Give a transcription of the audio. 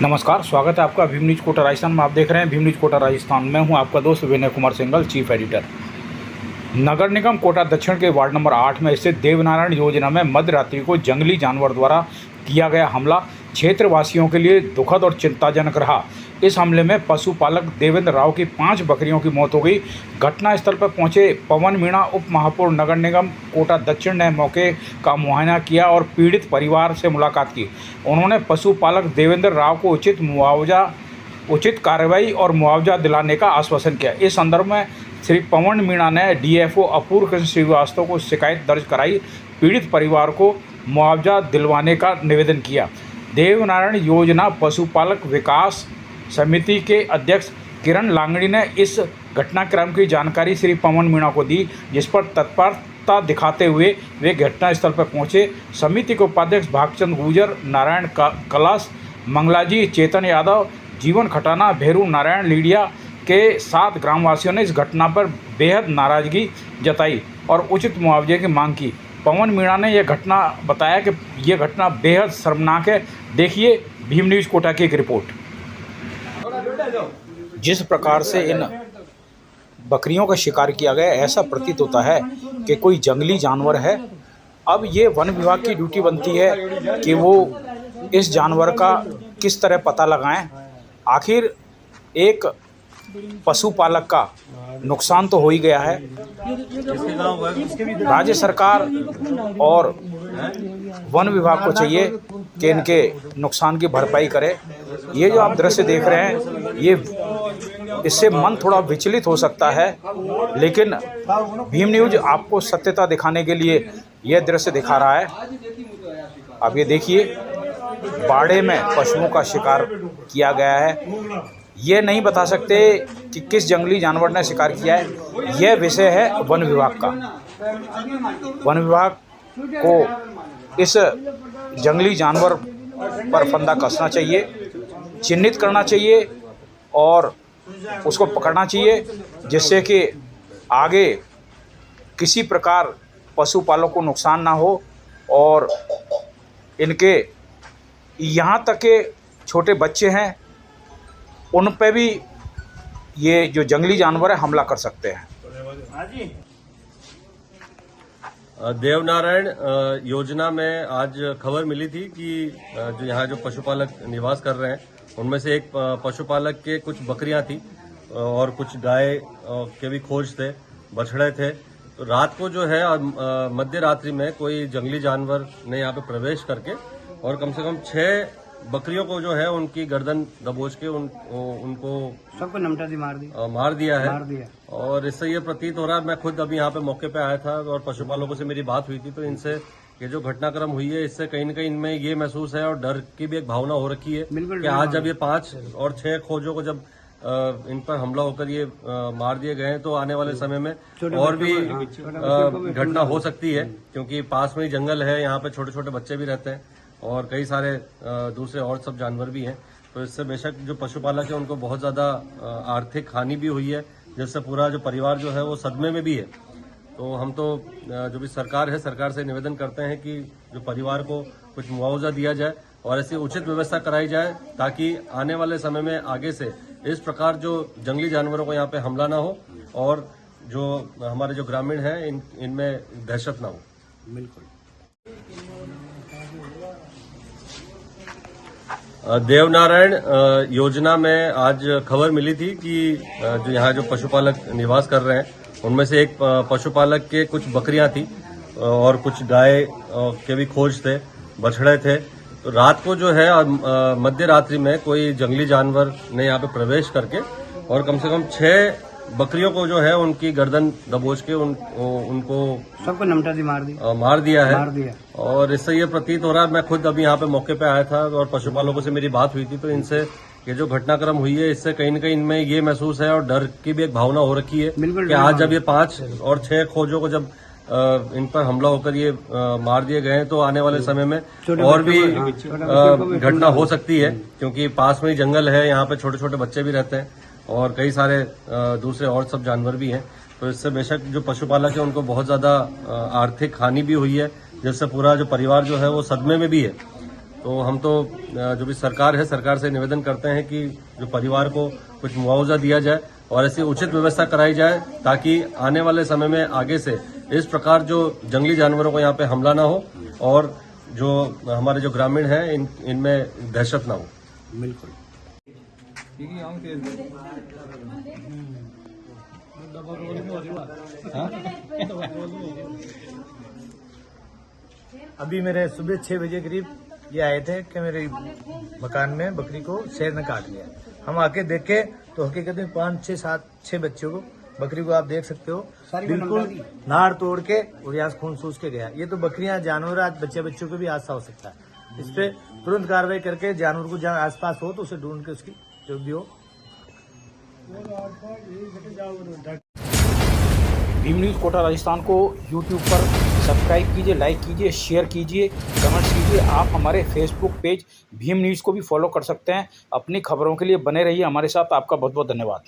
नमस्कार, स्वागत है आपका भीम न्यूज कोटा राजस्थान में। आप देख रहे हैं भीम न्यूज कोटा राजस्थान। मैं हूं आपका दोस्त विनय कुमार सिंघल, चीफ एडिटर। नगर निगम कोटा दक्षिण के वार्ड नंबर 8 में स्थित देवनारायण योजना में मध्य रात्रि को जंगली जानवर द्वारा किया गया हमला क्षेत्रवासियों के लिए दुखद और चिंताजनक रहा। इस हमले में पशुपालक देवेंद्र राव की 5 बकरियों की मौत हो गई। घटनास्थल पर पहुंचे पवन मीणा उप महापौर नगर निगम कोटा दक्षिण ने मौके का मुआयना किया और पीड़ित परिवार से मुलाकात की। उन्होंने पशुपालक देवेंद्र राव को उचित कार्रवाई और मुआवजा दिलाने का आश्वासन किया। इस संदर्भ में श्री पवन मीणा ने डीएफओ अपूर्व कृष्ण श्रीवास्तव को शिकायत दर्ज कराई, पीड़ित परिवार को मुआवजा दिलवाने का निवेदन किया। देवनारायण योजना पशुपालक विकास समिति के अध्यक्ष किरण लांगड़ी ने इस घटनाक्रम की जानकारी श्री पवन मीणा को दी, जिस पर तत्परता दिखाते हुए वे घटनास्थल पर पहुंचे। समिति के उपाध्यक्ष भागचंद गुजर, नारायण कलास, मंगलाजी, चेतन यादव, जीवन खटाना, भेरू नारायण लीडिया के साथ ग्रामवासियों ने इस घटना पर बेहद नाराजगी जताई और उचित मुआवजे की मांग की। पवन मीणा ने यह घटना बताया कि यह घटना बेहद शर्मनाक है। देखिए भीम न्यूज कोटा की एक रिपोर्ट। जिस प्रकार से इन बकरियों का शिकार किया गया, ऐसा प्रतीत होता है कि कोई जंगली जानवर है। अब ये वन विभाग की ड्यूटी बनती है कि वो इस जानवर का किस तरह पता लगाएं। आखिर एक पशुपालक का नुकसान तो हो ही गया है। राज्य सरकार और वन विभाग को चाहिए कि इनके नुकसान की भरपाई करे। ये जो आप दृश्य देख रहे हैं, ये इससे मन थोड़ा विचलित हो सकता है, लेकिन भीम न्यूज आपको सत्यता दिखाने के लिए यह दृश्य दिखा रहा है। आप ये देखिए, बाड़े में पशुओं का शिकार किया गया है। ये नहीं बता सकते कि किस जंगली जानवर ने शिकार किया है। यह विषय है वन विभाग का। वन विभाग को इस जंगली जानवर पर फंदा कसना चाहिए, चिन्हित करना चाहिए और उसको पकड़ना चाहिए, जिससे कि आगे किसी प्रकार पशुपालकों को नुकसान ना हो और इनके यहाँ तक के छोटे बच्चे हैं, उन पे भी ये जो जंगली जानवर है हमला कर सकते हैं। देवनारायण योजना में आज खबर मिली थी कि जो यहाँ जो पशुपालक निवास कर रहे हैं, उनमें से एक पशुपालक के कुछ बकरियां थी और कुछ गाय के भी खोज थे, बछड़े थे। तो रात को जो है मध्य रात्रि में कोई जंगली जानवर ने यहाँ पे प्रवेश करके और कम से कम 6 बकरियों को जो है उनकी गर्दन दबोच के उनको सबको नमटा दी मार दिया है। और इससे ये प्रतीत हो रहा है, मैं खुद अभी यहाँ पे मौके पे आया था और पशुपालकों से मेरी बात हुई थी, तो इनसे ये जो घटनाक्रम हुई है, इससे कहीं न कहीं इनमें ये महसूस है और डर की भी एक भावना हो रखी है कि आज जब ये 5 और 6 खोजों को जब इन पर हमला होकर ये मार दिए गए हैं, तो आने वाले समय में और भी घटना हो सकती है, क्योंकि पास में ही जंगल है, यहाँ पे छोटे छोटे बच्चे भी रहते हैं और कई सारे दूसरे और सब जानवर भी हैं। तो इससे बेशक जो पशुपालक है उनको बहुत ज्यादा आर्थिक हानि भी हुई है, जिससे पूरा जो परिवार जो है वो सदमे में भी है। तो हम तो जो भी सरकार है, सरकार से निवेदन करते हैं कि जो परिवार को कुछ मुआवजा दिया जाए और ऐसी उचित व्यवस्था कराई जाए, ताकि आने वाले समय में आगे से इस प्रकार जो जंगली जानवरों को यहाँ पे हमला ना हो और जो हमारे जो ग्रामीण हैं इनमें दहशत ना हो। बिल्कुल। देवनारायण योजना में आज खबर मिली थी कि जो यहाँ जो पशुपालक निवास कर रहे हैं, उनमें से एक पशुपालक के कुछ बकरियां थी और कुछ गाय के भी खोज थे, बछड़े थे। तो रात को जो है मध्य रात्रि में कोई जंगली जानवर ने यहाँ पे प्रवेश करके और कम से कम 6 बकरियों को जो है उनकी गर्दन दबोच के उनको सबको नमटा दी मार दिया है। और इससे ये प्रतीत हो रहा है, मैं खुद अभी यहाँ पे मौके पे आया था और पशुपालकों से मेरी बात हुई थी, तो इनसे ये जो घटनाक्रम हुई है, इससे कहीं न कहीं इनमें ये महसूस है और डर की भी एक भावना हो रखी है कि आज जब ये 5 और 6 खोजों को जब इन पर हमला होकर ये मार दिए गए हैं, तो आने वाले समय में और भी घटना हो सकती है, क्योंकि पास में ही जंगल है, यहाँ पे छोटे छोटे बच्चे भी रहते हैं और कई सारे दूसरे और सब जानवर भी हैं। तो इससे बेशक जो पशुपालक है उनको बहुत ज्यादा आर्थिक हानि भी हुई है, जिससे पूरा जो परिवार जो है वो सदमे में भी है। तो हम तो जो भी सरकार है, सरकार से निवेदन करते हैं कि जो परिवार को कुछ मुआवजा दिया जाए और ऐसी उचित व्यवस्था कराई जाए ताकि आने वाले समय में आगे से इस प्रकार जो जंगली जानवरों को यहाँ पे हमला ना हो और जो हमारे जो ग्रामीण हैं इनमें दहशत ना हो। बिल्कुल। अभी मेरे सुबह 6 बजे करीब ये आए थे कि मेरे मकान में बकरी को शेर ने काट लिया। हम आके देखे तो हकीकत में 5, 6, 7, 6 बच्चों को, बकरी को आप देख सकते हो बिल्कुल नाड़ तोड़ के और यहाँ से खून सूस के गया। ये तो बकरियां जानवर आज बच्चों को भी हादसा हो सकता है। इस पे तुरंत कार्रवाई करके जानवर को जहाँ आसपास हो तो उसे ढूंढ के उसकी जो भी हो। भीम न्यूज़ कोटा राजस्थान को यूट्यूब पर सब्सक्राइब कीजिए, लाइक कीजिए, शेयर कीजिए, कमेंट्स कीजिए। आप हमारे फेसबुक पेज भीम न्यूज़ को भी फॉलो कर सकते हैं। अपनी खबरों के लिए बने रहिए हमारे साथ। आपका बहुत बहुत धन्यवाद।